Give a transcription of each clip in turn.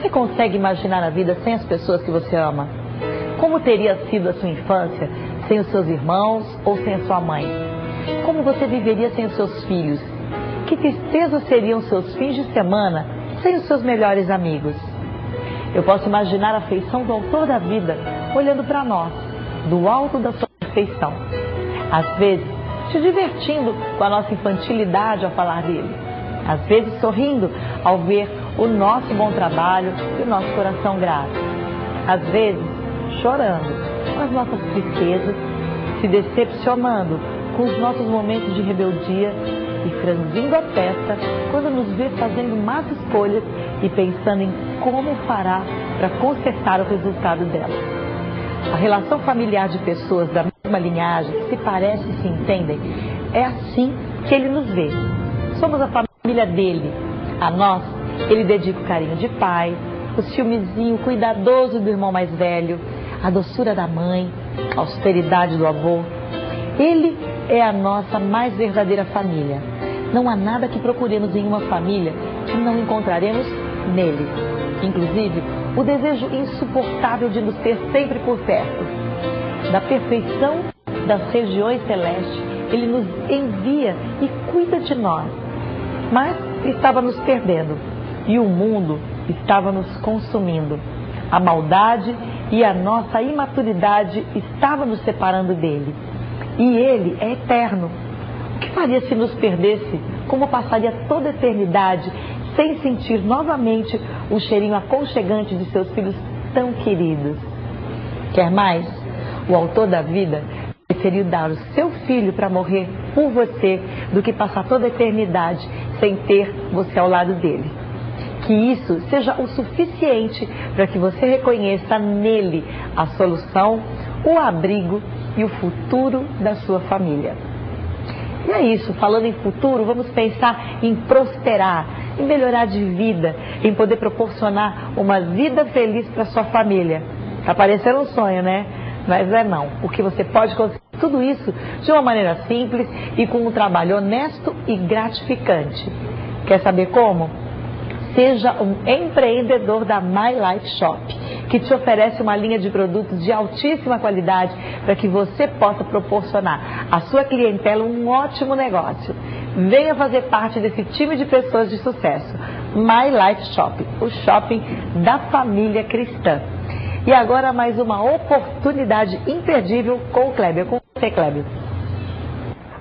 Você consegue imaginar a vida sem as pessoas que você ama? Como teria sido a sua infância sem os seus irmãos ou sem a sua mãe? Como você viveria sem os seus filhos? Que tristeza seriam seus fins de semana sem os seus melhores amigos? Eu posso imaginar a afeição do autor da vida olhando para nós, do alto da sua perfeição. Às vezes, se divertindo com a nossa infantilidade ao falar dele. Às vezes, sorrindo ao ver o nosso bom trabalho e o nosso coração grato. Às vezes, chorando com as nossas tristezas, se decepcionando com os nossos momentos de rebeldia e franzindo a testa quando nos vê fazendo más escolhas e pensando em como fará para consertar o resultado dela. A relação familiar de pessoas da mesma linhagem que se parecem e se entendem, é assim que ele nos vê. Somos a família dele. A nós, ele dedica o carinho de pai, o ciúmezinho cuidadoso do irmão mais velho, a doçura da mãe, a austeridade do avô. Ele é a nossa mais verdadeira família. Não há nada que procuremos em uma família que não encontraremos nele. Inclusive, o desejo insuportável de nos ter sempre por perto. Da perfeição das regiões celestes, ele nos envia e cuida de nós. Mas estava nos perdendo e o mundo estava nos consumindo. A maldade e a nossa imaturidade estavam nos separando dele. E ele é eterno. O que faria se nos perdesse? Como passaria toda a eternidade sem sentir novamente o cheirinho aconchegante de seus filhos tão queridos? Quer mais? O autor da vida preferiu dar o seu filho para morrer por você do que passar toda a eternidade sem ter você ao lado dele. Que isso seja o suficiente para que você reconheça nele a solução, o abrigo e o futuro da sua família. E é isso, falando em futuro, vamos pensar em prosperar, em melhorar de vida, em poder proporcionar uma vida feliz para sua família. Tá parecendo um sonho, né? Mas é não, porque você pode conseguir tudo isso de uma maneira simples e com um trabalho honesto e gratificante. Quer saber como? Seja um empreendedor da My Life Shop, que te oferece uma linha de produtos de altíssima qualidade para que você possa proporcionar à sua clientela um ótimo negócio. Venha fazer parte desse time de pessoas de sucesso. My Life Shop, o shopping da família cristã. E agora mais uma oportunidade imperdível com o Kleber. Com você, Kleber.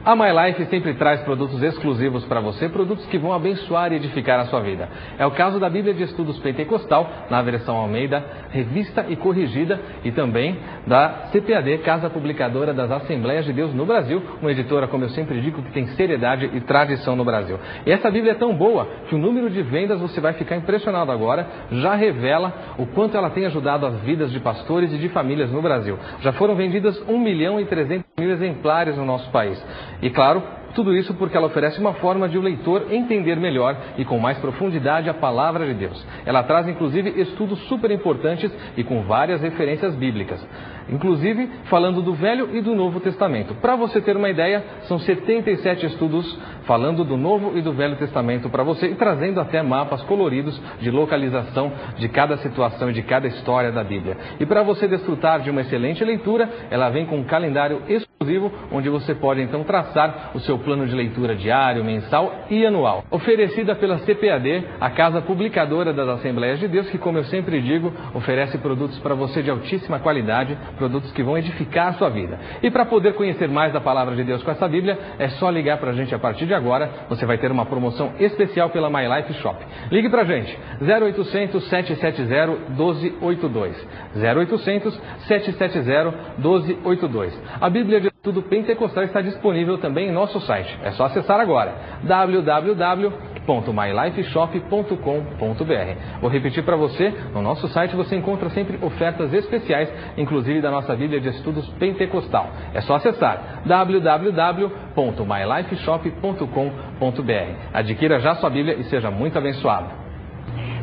A My Life sempre traz produtos exclusivos para você, produtos que vão abençoar e edificar a sua vida. É o caso da Bíblia de Estudos Pentecostal, na versão Almeida, revista e corrigida, e também da CPAD, Casa Publicadora das Assembleias de Deus no Brasil, uma editora, como eu sempre digo, que tem seriedade e tradição no Brasil. E essa Bíblia é tão boa que o número de vendas, você vai ficar impressionado agora, já revela o quanto ela tem ajudado as vidas de pastores e de famílias no Brasil. Já foram vendidas 1.300.000 exemplares no nosso país. E claro, tudo isso porque ela oferece uma forma de o leitor entender melhor e com mais profundidade a palavra de Deus. Ela traz inclusive estudos super importantes e com várias referências bíblicas, inclusive falando do Velho e do Novo Testamento. Para você ter uma ideia, são 77 estudos falando do Novo e do Velho Testamento para você e trazendo até mapas coloridos de localização de cada situação e de cada história da Bíblia. E para você desfrutar de uma excelente leitura, ela vem com um calendário exclusivo onde você pode então traçar o seu plano de leitura diário, mensal e anual. Oferecida pela CPAD, a Casa Publicadora das Assembleias de Deus, que, como eu sempre digo, oferece produtos para você de altíssima qualidade, produtos que vão edificar a sua vida. E para poder conhecer mais da Palavra de Deus com essa Bíblia, é só ligar para a gente a partir de agora. Você vai ter uma promoção especial pela My Life Shop. Ligue para a gente, 0800 770 1282. 0800 770 1282. A Bíblia de Estudo Pentecostal está disponível também em nosso site. É só acessar agora, www.mylifeshop.com.br. Vou repetir para você, no nosso site você encontra sempre ofertas especiais, inclusive da nossa Bíblia de Estudos Pentecostal. É só acessar www.mylifeshop.com.br. Adquira já sua Bíblia e seja muito abençoado.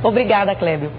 Obrigada, Clébio.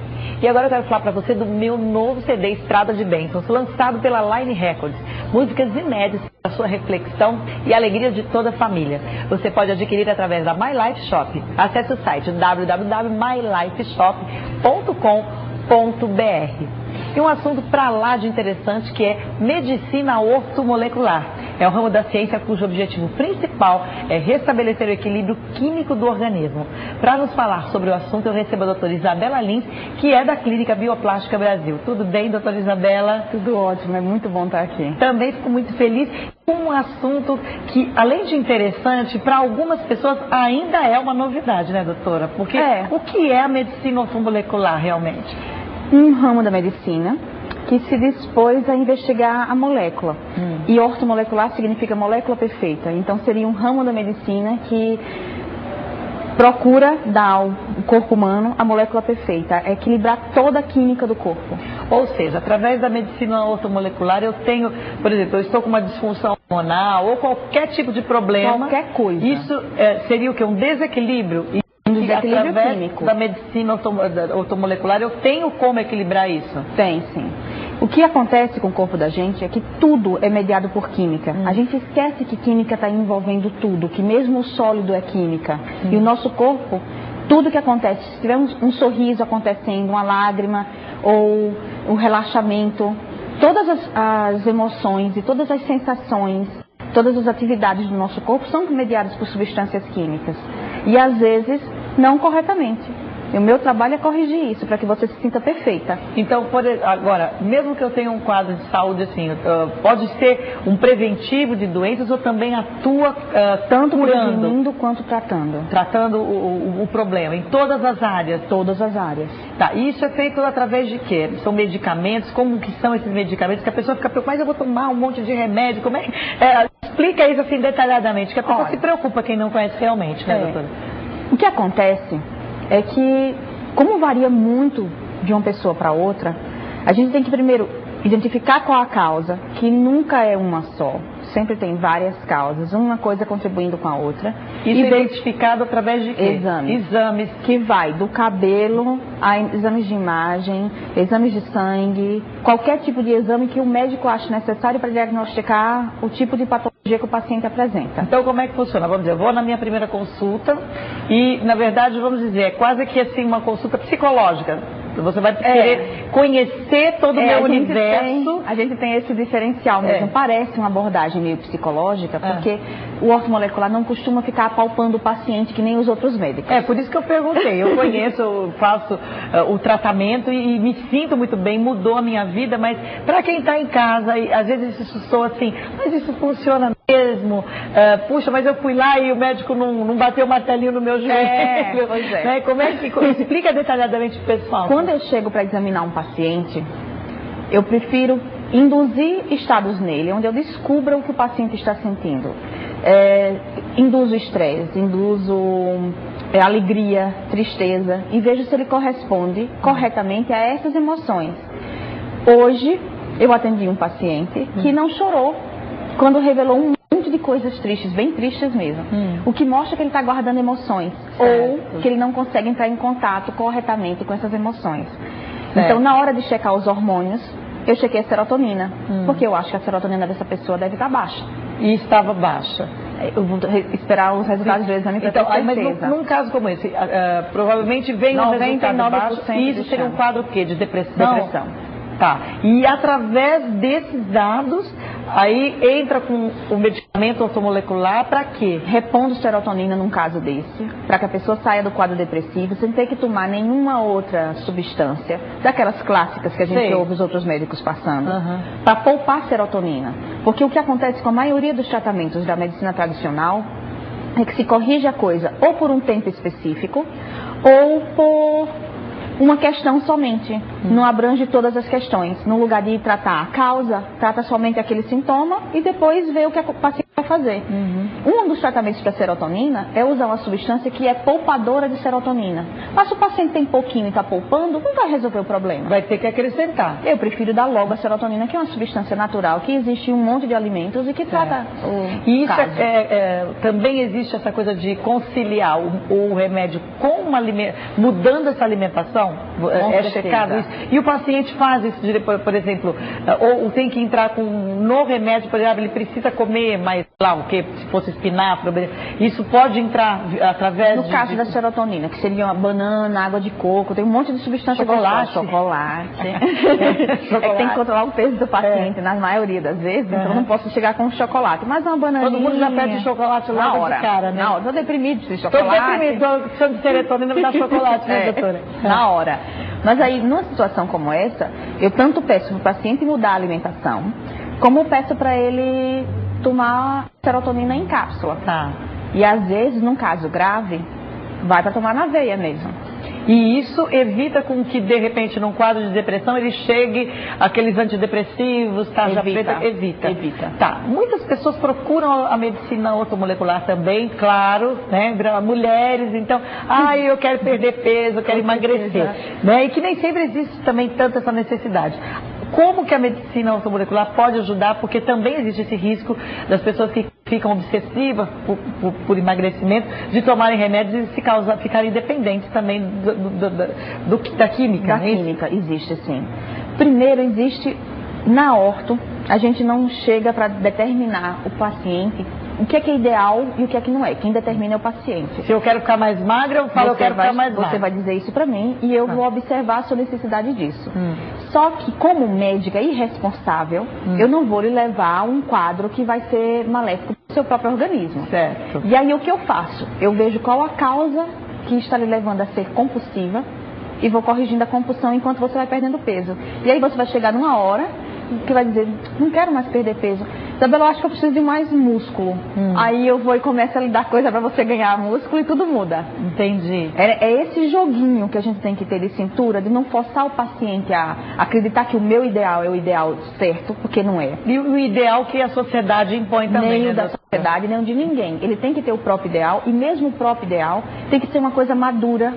E agora eu quero falar para você do meu novo CD Estrada de Bênçãos, lançado pela Line Records. Músicas inéditas para sua reflexão e alegria de toda a família. Você pode adquirir através da My Life Shop. Acesse o site www.mylifeshop.com.br. E um assunto para lá de interessante que é medicina ortomolecular. É o ramo da ciência cujo objetivo principal é restabelecer o equilíbrio químico do organismo. Para nos falar sobre o assunto, eu recebo a doutora Isabela Lins, que é da Clínica Bioplástica Brasil. Tudo bem, doutora Isabela? Tudo ótimo, é muito bom estar aqui. Também fico muito feliz com um assunto que, além de interessante, para algumas pessoas ainda é uma novidade, né, doutora? Porque o que é a medicina ortomolecular realmente? Um ramo da medicina que se dispôs a investigar a molécula. E ortomolecular significa molécula perfeita. Então seria um ramo da medicina que procura dar ao corpo humano a molécula perfeita, equilibrar toda a química do corpo. Ou seja, através da medicina ortomolecular eu tenho, por exemplo, eu estou com uma disfunção hormonal ou qualquer tipo de problema. Qualquer coisa. Isso seria o quê? Um desequilíbrio? Um desequilíbrio através químico. Da medicina ortomolecular eu tenho como equilibrar isso? Tem, sim. O que acontece com o corpo da gente é que tudo é mediado por química. A gente esquece que química está envolvendo tudo, que mesmo o sólido é química. E o nosso corpo, tudo que acontece, se tiver um sorriso acontecendo, uma lágrima ou um relaxamento, todas as emoções e todas as sensações, todas as atividades do nosso corpo são mediadas por substâncias químicas. E às vezes não corretamente. E o meu trabalho é corrigir isso, para que você se sinta perfeita. Então, agora, mesmo que eu tenha um quadro de saúde assim, pode ser um preventivo de doenças ou também atua tanto curando? Prevenindo quanto tratando. Tratando o problema, em todas as áreas? Todas as áreas. Tá, e isso é feito através de quê? São medicamentos? Como que são esses medicamentos? Que a pessoa fica preocupada, mas eu vou tomar um monte de remédio, como é? Explica isso assim detalhadamente, que a pessoa se preocupa, quem não conhece realmente, né, doutora? O que acontece é que, como varia muito de uma pessoa para outra, a gente tem que primeiro identificar qual a causa, que nunca é uma só. Sempre tem várias causas, uma coisa contribuindo com a outra. Isso é identificado através de quê? Exames. Que vai do cabelo a exames de imagem, exames de sangue, qualquer tipo de exame que o médico ache necessário para diagnosticar o tipo de patologia que o paciente apresenta. Então, como é que funciona? Vamos dizer, eu vou na minha primeira consulta e, na verdade, vamos dizer, é quase que assim uma consulta psicológica. Você vai querer conhecer todo o meu universo. A gente tem esse diferencial mesmo. Parece uma abordagem meio psicológica, porque o ortomolecular não costuma ficar apalpando o paciente que nem os outros médicos. Por isso que eu perguntei. Eu conheço, eu faço o tratamento e me sinto muito bem, mudou a minha vida, mas para quem está em casa, e às vezes isso soa assim, mas isso funciona mesmo? Puxa, mas eu fui lá e o médico não bateu o martelinho no meu joelho. Pois é. Né? Como é que explica detalhadamente para o pessoal? Quando eu chego para examinar um paciente, eu prefiro induzir estados nele, onde eu descubra o que o paciente está sentindo. Induzo estresse, induzo alegria, tristeza, e vejo se ele corresponde corretamente a essas emoções. Hoje, eu atendi um paciente que não chorou quando revelou um monte de coisas tristes, bem tristes mesmo. O que mostra que ele está guardando emoções, ou que ele não consegue entrar em contato corretamente com essas emoções. Então, na hora de checar os hormônios, eu chequei a serotonina, porque eu acho que a serotonina dessa pessoa deve estar baixa. E estava baixa. Eu vou esperar os resultados do exame para ter certeza. Mas num caso como esse, provavelmente vem um resultado baixo, e isso seria um quadro o quê? De depressão? Depressão. Tá. E através desses dados, aí entra com o medicamento ortomolecular para quê? Repondo serotonina num caso desse, para que a pessoa saia do quadro depressivo sem ter que tomar nenhuma outra substância, daquelas clássicas que a gente ouve os outros médicos passando, para poupar serotonina. Porque o que acontece com a maioria dos tratamentos da medicina tradicional é que se corrige a coisa ou por um tempo específico, ou por uma questão somente, não abrange todas as questões. No lugar de tratar a causa, trata somente aquele sintoma e depois vê o que o paciente fazer. Um dos tratamentos para serotonina é usar uma substância que é poupadora de serotonina. Mas se o paciente tem pouquinho e está poupando, não vai resolver o problema. Vai ter que acrescentar. Eu prefiro dar logo a serotonina, que é uma substância natural, que existe em um monte de alimentos e que trata o E isso caso. Também existe essa coisa de conciliar o remédio com mudando essa alimentação? É checado isso? E o paciente faz isso, por exemplo, ou tem que entrar no remédio, por exemplo, ele precisa comer mais, lá o que, se fosse espinafre, isso pode entrar através No caso da serotonina, que seria uma banana, água de coco, tem um monte de substância Chocolate. É que tem que controlar o peso do paciente, na maioria das vezes, então não posso chegar com chocolate, mas uma bananinha. Todo mundo já pede chocolate lá na hora, de cara, né? Na hora, tô deprimido de chocolate. Tô deprimido, precisando de serotonina, me dá chocolate, né, doutora? Na hora. Mas aí, numa situação como essa, eu tanto peço para o paciente mudar a alimentação, como peço para ele tomar serotonina em cápsula. Tá. E às vezes, num caso grave, vai para tomar na veia mesmo. E isso evita com que, de repente, num quadro de depressão, ele chegue aqueles antidepressivos, tarja preta, evita. Tá. Muitas pessoas procuram a medicina ortomolecular também, claro, né? Mulheres, então, eu quero perder peso, eu quero emagrecer, né? E que nem sempre existe também tanto essa necessidade. Como que a medicina ortomolecular pode ajudar? Porque também existe esse risco das pessoas que ficam obsessivas por emagrecimento, de tomarem remédios e ficarem dependentes também da química. Da química, existe sim. Primeiro, existe na orto, a gente não chega para determinar o paciente o que é ideal e o que é que não é. Quem determina é o paciente. Se eu quero ficar mais magra, eu falo, eu quero ficar mais magra. Você vai dizer isso para mim e eu vou observar a sua necessidade disso. Só que, como médica irresponsável, eu não vou lhe levar a um quadro que vai ser maléfico para o seu próprio organismo. Certo. E aí, o que eu faço? Eu vejo qual a causa que está lhe levando a ser compulsiva e vou corrigindo a compulsão enquanto você vai perdendo peso. E aí, você vai chegar numa hora que vai dizer, não quero mais perder peso. Isabela, eu acho que eu preciso de mais músculo. Aí eu vou e começo a lhe dar coisa para você ganhar músculo e tudo muda. Entendi. É esse joguinho que a gente tem que ter de cintura, de não forçar o paciente a acreditar que o meu ideal é o ideal certo, porque não é. E o ideal que a sociedade impõe também. Nem o da sociedade, nem o de ninguém. Ele tem que ter o próprio ideal, e mesmo o próprio ideal tem que ser uma coisa madura,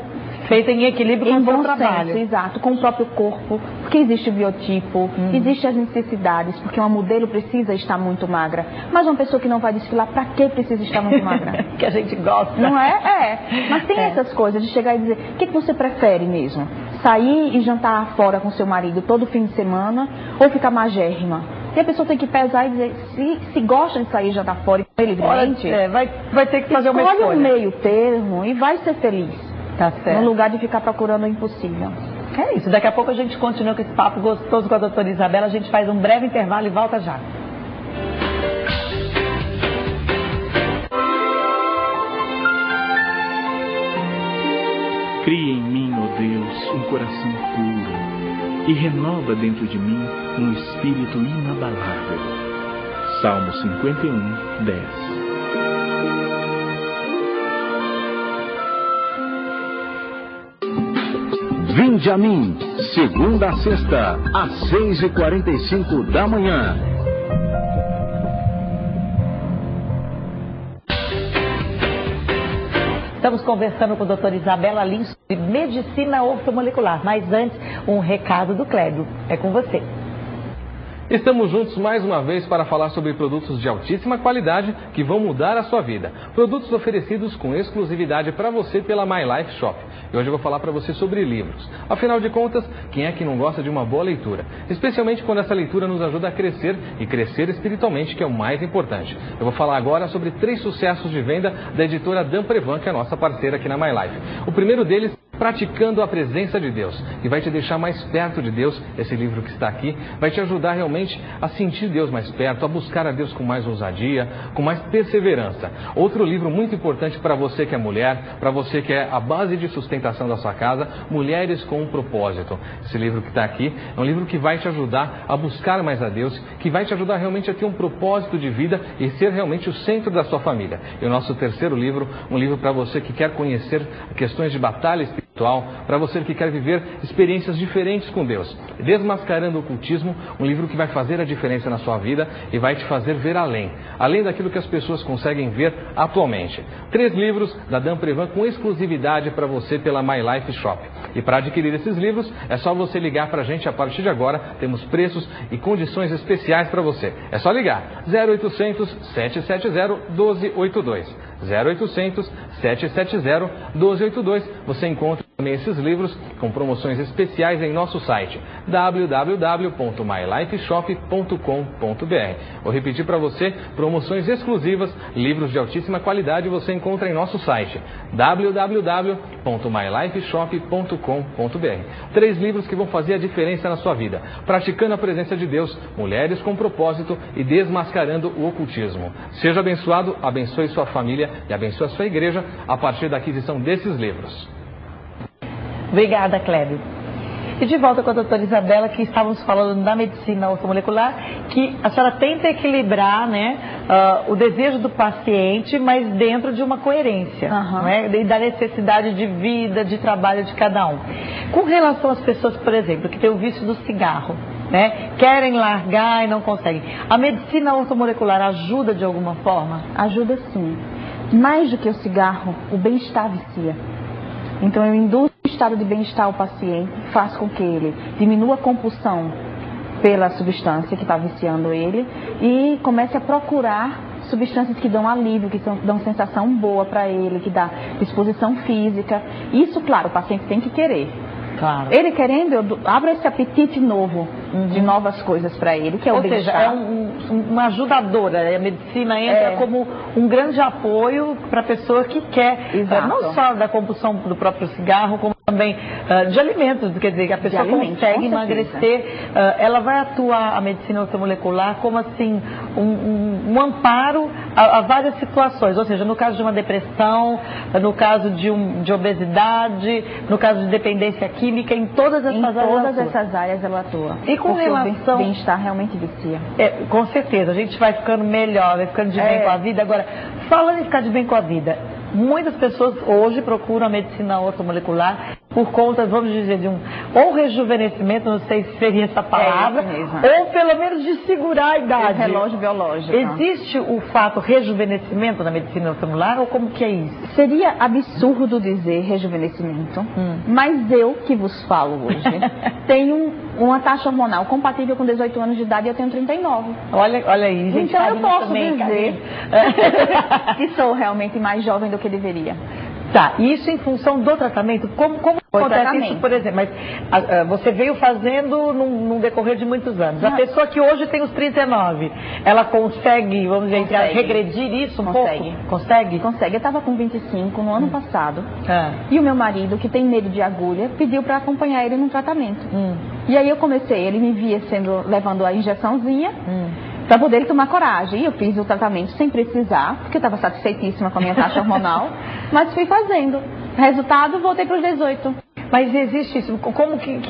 feita em equilíbrio com o seu trabalho. Senso, exato, com o próprio corpo, porque existe o biotipo, existem as necessidades, porque uma modelo precisa estar muito magra, mas uma pessoa que não vai desfilar, pra que precisa estar muito magra? Que a gente gosta. Não é? Mas tem essas coisas de chegar e dizer, o que você prefere mesmo? Sair e jantar fora com seu marido todo fim de semana, ou ficar magérrima? E a pessoa tem que pesar e dizer, se gosta de sair e jantar fora e comer livremente, vai ter que fazer uma escolha. Escolhe um meio termo e vai ser feliz. Tá certo. No lugar de ficar procurando o impossível. É isso. Daqui a pouco a gente continua com esse papo gostoso com a doutora Isabela. A gente faz um breve intervalo e volta já. Cria em mim, ó Deus, um coração puro e renova dentro de mim um espírito inabalável. Salmo 51, 10. Vinde a mim, segunda a sexta, às 6h45 da manhã. Estamos conversando com a doutora Isabela Lins sobre medicina ortomolecular. Mas antes, um recado do Clébio. É com você. Estamos juntos mais uma vez para falar sobre produtos de altíssima qualidade que vão mudar a sua vida. Produtos oferecidos com exclusividade para você pela My Life Shop. E hoje eu vou falar para você sobre livros. Afinal de contas, quem é que não gosta de uma boa leitura? Especialmente quando essa leitura nos ajuda a crescer e crescer espiritualmente, que é o mais importante. Eu vou falar agora sobre 3 sucessos de venda da editora Damprevan, que é a nossa parceira aqui na My Life. O primeiro deles, Praticando a Presença de Deus, que vai te deixar mais perto de Deus. Esse livro que está aqui vai te ajudar realmente a sentir Deus mais perto, a buscar a Deus com mais ousadia, com mais perseverança. Outro livro muito importante para você que é mulher, para você que é a base de sustentação da sua casa, Mulheres com um Propósito. Esse livro que está aqui é um livro que vai te ajudar a buscar mais a Deus, que vai te ajudar realmente a ter um propósito de vida e ser realmente o centro da sua família. E o nosso terceiro livro, um livro para você que quer conhecer questões de batalha espiritual, para você que quer viver experiências diferentes com Deus. Desmascarando o Ocultismo, um livro que vai fazer a diferença na sua vida e vai te fazer ver além daquilo que as pessoas conseguem ver atualmente. 3 livros da Dan Prevan com exclusividade para você pela My Life Shop. E para adquirir esses livros, é só você ligar para a gente a partir de agora. Temos preços e condições especiais para você. É só ligar 0800 770 1282. 0800 770 1282. Você encontra também esses livros com promoções especiais em nosso site www.mylifeshop.com.br. Vou repetir para você, promoções exclusivas, livros de altíssima qualidade você encontra em nosso site www.mylifeshop.com.br. 3 livros que vão fazer a diferença na sua vida: Praticando a Presença de Deus, Mulheres com Propósito e Desmascarando o Ocultismo. Seja abençoado, abençoe sua família e abençoe a sua igreja a partir da aquisição desses livros. Obrigada, Clébio. E de volta com a doutora Isabela, que estávamos falando da medicina ortomolecular, que a senhora tenta equilibrar, né, o desejo do paciente, mas dentro de uma coerência, né, e da necessidade de vida, de trabalho de cada um. Com relação às pessoas, por exemplo, que têm o vício do cigarro, né, querem largar e não conseguem, a medicina ortomolecular ajuda de alguma forma? Ajuda sim. Mais do que o cigarro, o bem-estar vicia. Então eu induzo o estado de bem-estar ao paciente, faço com que ele diminua a compulsão pela substância que está viciando ele e comece a procurar substâncias que dão alívio, que dão sensação boa para ele, que dá disposição física. Isso, claro, o paciente tem que querer. Claro. Ele querendo, eu abro esse apetite novo de novas coisas para ele, que é o bem-estar. Ou seja, é uma ajudadora. A medicina entra como um grande apoio para a pessoa que quer, não só da compulsão do próprio cigarro, como também de alimentos, quer dizer, que a pessoa consegue emagrecer. Ela vai atuar, a medicina ortomolecular, como assim, um amparo a várias situações. Ou seja, no caso de uma depressão, no caso de obesidade, no caso de dependência química, em todas essas áreas ela atua. E com relação... o bem-estar realmente vicia. Com certeza, a gente vai ficando melhor, vai ficando de bem com a vida. Agora, falando em ficar de bem com a vida, muitas pessoas hoje procuram a medicina ortomolecular por conta, vamos dizer, de ou rejuvenescimento, não sei se seria essa palavra, ou pelo menos de segurar a idade. Relógio biológico. Existe o fato rejuvenescimento na medicina ortomolecular, ou como que é isso? Seria absurdo dizer rejuvenescimento, mas eu que vos falo hoje tenho uma taxa hormonal compatível com 18 anos de idade e eu tenho 39. Olha aí, gente. Então eu posso dizer que sou realmente mais jovem do que deveria. Tá, isso em função do tratamento? Como acontece isso, por exemplo? Mas você veio fazendo num decorrer de muitos anos. A pessoa que hoje tem os 39, ela consegue, vamos dizer, regredir isso um pouco? Consegue? Consegue. Eu estava com 25 no ano passado e o meu marido, que tem medo de agulha, pediu para acompanhar ele num tratamento. E aí eu comecei, ele me via levando a injeçãozinha, para poder ele tomar coragem. E eu fiz o tratamento sem precisar, porque eu estava satisfeitíssima com a minha taxa hormonal, mas fui fazendo. Resultado, voltei para os 18. Mas existe isso? Como que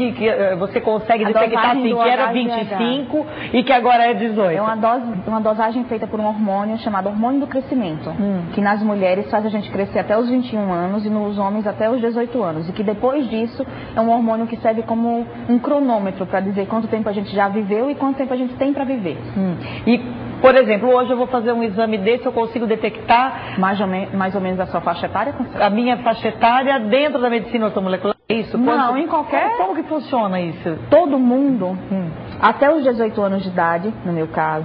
você consegue detectar assim, que era 25 e que agora é 18? É uma dosagem feita por um hormônio chamado hormônio do crescimento, que nas mulheres faz a gente crescer até os 21 anos e nos homens até os 18 anos. E que depois disso é um hormônio que serve como um cronômetro para dizer quanto tempo a gente já viveu e quanto tempo a gente tem para viver. E, por exemplo, hoje eu vou fazer um exame desse, eu consigo detectar mais ou menos a sua faixa etária? A minha faixa etária dentro da medicina ortomolecular? Isso? Não, em qualquer... Como que funciona isso? Todo mundo, até os 18 anos de idade, no meu caso.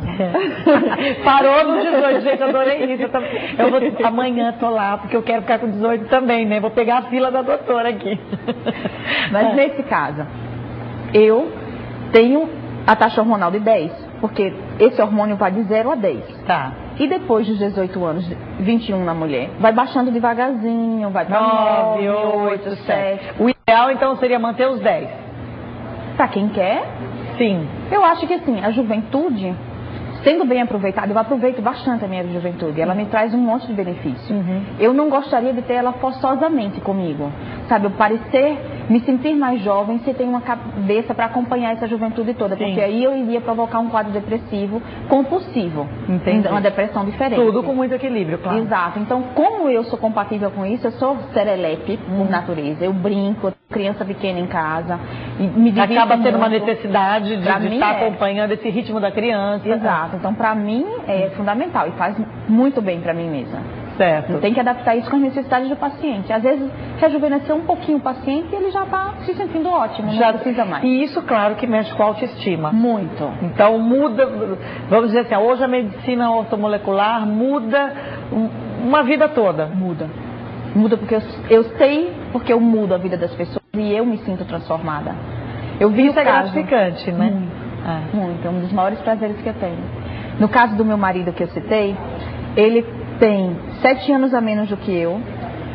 Parou nos 18, gente, adorei isso. Amanhã tô lá, porque eu quero ficar com 18 também, né? Vou pegar a fila da doutora aqui. Mas nesse caso, eu tenho a taxa hormonal de 10, porque esse hormônio vai de 0 a 10. Tá. E depois dos 18 anos, 21 na mulher, vai baixando devagarzinho, vai para 9, 8, 7. O ideal, então, seria manter os 10. Para quem quer? Sim. Eu acho que, assim, a juventude, sendo bem aproveitada, eu aproveito bastante a minha juventude. Ela me traz um monte de benefício. Eu não gostaria de ter ela forçosamente comigo. Sabe, eu parecer me sentir mais jovem se tem uma cabeça para acompanhar essa juventude toda, Sim. porque aí eu iria provocar um quadro depressivo compulsivo, Entendi. uma depressão diferente. Tudo com muito equilíbrio, claro. Exato. Então, como eu sou compatível com isso, eu sou serelepe por natureza. Eu brinco, criança pequena em casa, e me divirto Acaba sendo uma muito. necessidade de Pra mim estar é. acompanhando esse ritmo da criança. Exato. Então, para mim, é fundamental e faz muito bem para mim mesma. Certo. Tem que adaptar isso com as necessidades do paciente. Às vezes, rejuvenescer um pouquinho o paciente e ele já está se sentindo ótimo, não precisa mais. E isso, claro, que mexe com a autoestima. Muito. Então muda, vamos dizer assim, hoje a medicina ortomolecular muda uma vida toda. Muda. Muda porque eu sei porque eu mudo a vida das pessoas e eu me sinto transformada. Eu vi Isso é gratificante, né? Muito, muito. É um dos maiores prazeres que eu tenho. No caso do meu marido que eu citei, ele tem 7 anos a menos do que eu.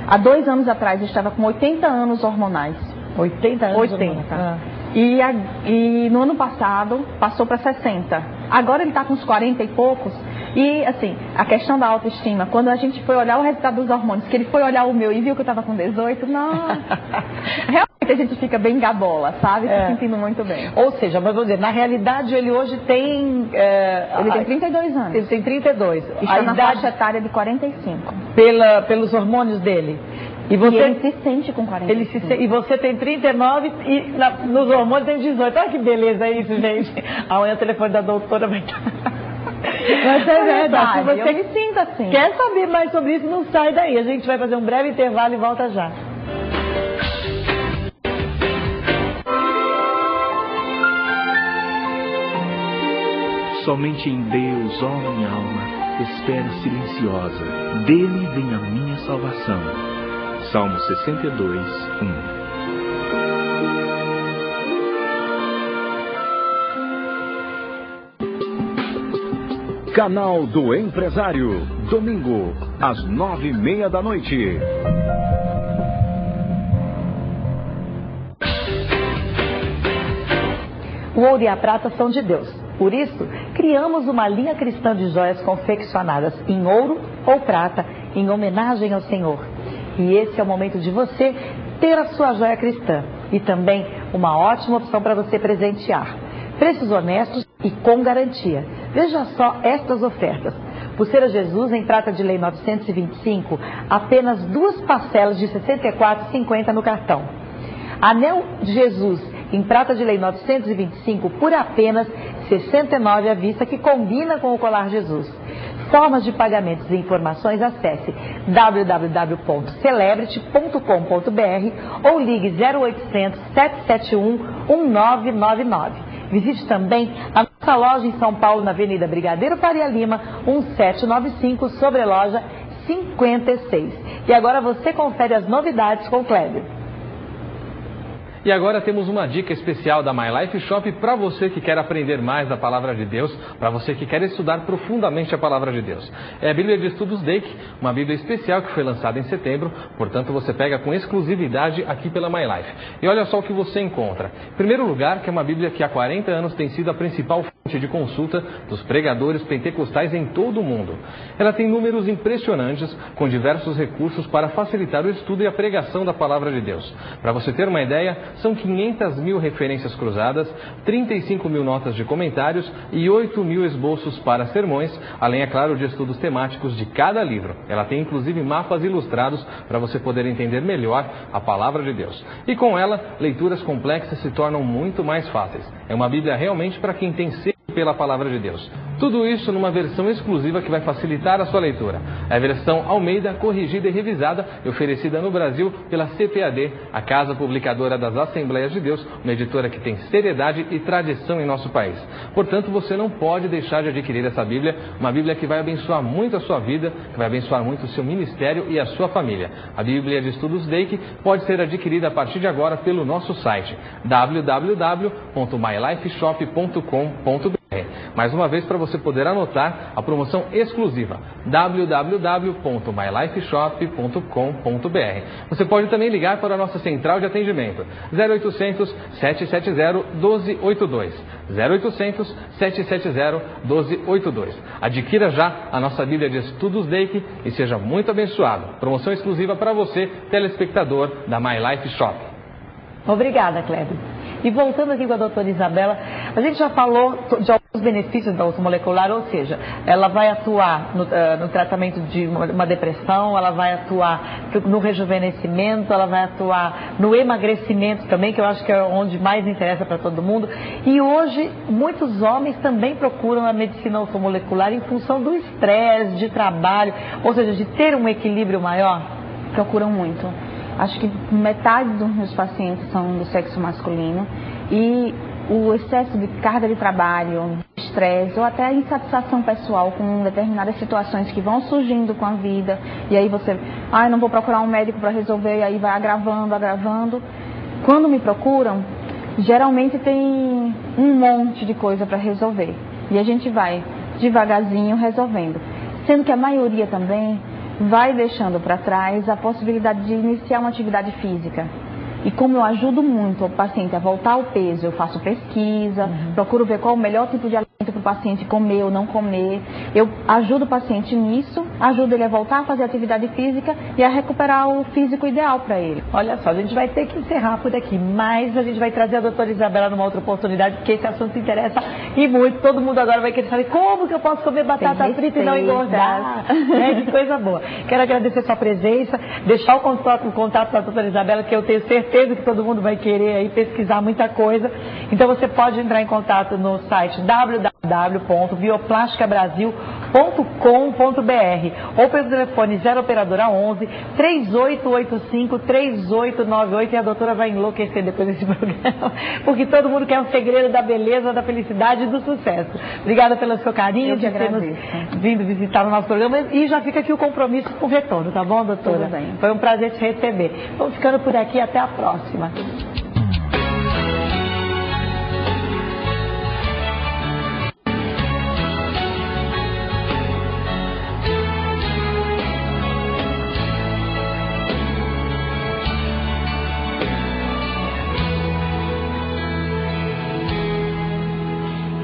Há 2 anos atrás eu estava com 80 anos hormonais. 80 anos. 80. E no ano passado passou para 60. Agora ele está com uns 40 e poucos. E assim, a questão da autoestima, quando a gente foi olhar o resultado dos hormônios, que ele foi olhar o meu e viu que eu estava com 18, nossa. Realmente a gente fica bem gabola, sabe? Se sentindo muito bem. Ou seja, mas vou dizer, na realidade ele hoje tem... Ele tem 32 anos. Ele tem 32. Está A na idade faixa etária de 45. pelos hormônios dele. E você... E ele se sente com 45. E você tem 39 e nos hormônios tem 18. Olha que beleza isso, gente. Amanhã o telefone da doutora vai estar... Mas é verdade, Se você eu me sinto assim. quer saber mais sobre isso, não sai daí. A gente vai fazer um breve intervalo e volta já. Somente em Deus, ó minha alma, espera silenciosa. Dele vem a minha salvação. Salmo 62, 1. Canal do Empresário, domingo, às 9:30 da noite. O ouro e a prata são de Deus. Por isso, criamos uma linha cristã de joias confeccionadas em ouro ou prata, em homenagem ao Senhor. E esse é o momento de você ter a sua joia cristã. E também uma ótima opção para você presentear. Preços honestos e com garantia. Veja só estas ofertas. Pulseira Jesus em prata de lei 925, apenas 2 parcelas de R$ 64,50 no cartão. Anel de Jesus em prata de lei 925 por apenas R$ 69 à vista, que combina com o colar Jesus. Formas de pagamentos e informações, acesse www.celebrity.com.br ou ligue 0800 771 1999. Visite também a nossa loja em São Paulo, na Avenida Brigadeiro Faria Lima, 1795, sobre a loja 56. E agora você confere as novidades com o Cléber. E agora temos uma dica especial da My Life Shop para você que quer aprender mais da Palavra de Deus, para você que quer estudar profundamente a Palavra de Deus. É a Bíblia de Estudos Dake, uma Bíblia especial que foi lançada em setembro, portanto você pega com exclusividade aqui pela My Life. E olha só o que você encontra. Em primeiro lugar, que é uma Bíblia que há 40 anos tem sido a principal fonte de consulta dos pregadores pentecostais em todo o mundo. Ela tem números impressionantes, com diversos recursos para facilitar o estudo e a pregação da Palavra de Deus. Para você ter uma ideia, são 500.000 referências cruzadas, 35.000 notas de comentários e 8.000 esboços para sermões, além, é claro, de estudos temáticos de cada livro. Ela tem inclusive mapas ilustrados para você poder entender melhor a Palavra de Deus. E com ela, leituras complexas se tornam muito mais fáceis. É uma Bíblia realmente para quem tem sede pela Palavra de Deus. Tudo isso numa versão exclusiva que vai facilitar a sua leitura. É a versão Almeida, corrigida e revisada e oferecida no Brasil pela CPAD, a Casa Publicadora das Assembleias de Deus, uma editora que tem seriedade e tradição em nosso país. Portanto, você não pode deixar de adquirir essa Bíblia, uma Bíblia que vai abençoar muito a sua vida, que vai abençoar muito o seu ministério e a sua família. A Bíblia de Estudos Dake pode ser adquirida a partir de agora pelo nosso site www.mylifeshop.com.br. Mais uma vez, para você poder anotar a promoção exclusiva, www.mylifeshop.com.br. Você pode também ligar para a nossa central de atendimento, 0800 770 1282. 0800 770 1282. Adquira já a nossa Bíblia de Estudos Dake e seja muito abençoado. Promoção exclusiva para você, telespectador da My Life Shop. Obrigada, Kleber. E voltando aqui com a doutora Isabela, a gente já falou de alguns benefícios da ortomolecular, ou seja, ela vai atuar no tratamento de uma depressão, ela vai atuar no rejuvenescimento, ela vai atuar no emagrecimento também, que eu acho que é onde mais interessa para todo mundo. E hoje, muitos homens também procuram a medicina ortomolecular em função do estresse, de trabalho, ou seja, de ter um equilíbrio maior. Procuram muito. Acho que metade dos meus pacientes são do sexo masculino e o excesso de carga de trabalho, estresse ou até a insatisfação pessoal com determinadas situações que vão surgindo com a vida e aí você, eu não vou procurar um médico para resolver, e aí vai agravando. Quando me procuram, geralmente tem um monte de coisa para resolver e a gente vai devagarzinho resolvendo, sendo que a maioria também vai deixando para trás a possibilidade de iniciar uma atividade física. E como eu ajudo muito o paciente a voltar ao peso, eu faço pesquisa, procuro ver qual o melhor tipo de alimento para o paciente comer ou não comer. Eu ajudo o paciente nisso, ajudo ele a voltar a fazer atividade física e a recuperar o físico ideal para ele. Olha só, a gente vai ter que encerrar por aqui, mas a gente vai trazer a doutora Isabela numa outra oportunidade, porque esse assunto interessa e muito. Todo mundo agora vai querer saber como que eu posso comer batata frita e não engordar. Que coisa boa. Quero agradecer sua presença, deixar o contato da doutora Isabela, que eu tenho certeza que todo mundo vai querer aí pesquisar muita coisa. Então você pode entrar em contato no site www.bioplasticabrasil.com.br ou pelo telefone 0 operadora 11 3885 3898 e a doutora vai enlouquecer depois desse programa, porque todo mundo quer um segredo da beleza, da felicidade e do sucesso. Obrigada pelo seu carinho de ter nos vindo visitar o nosso programa e já fica aqui o compromisso com o retorno, tá bom, doutora? Tudo bem. Foi um prazer te receber. Vamos ficando por aqui, até a próxima.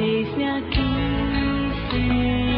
Eis-me aqui, Senhor.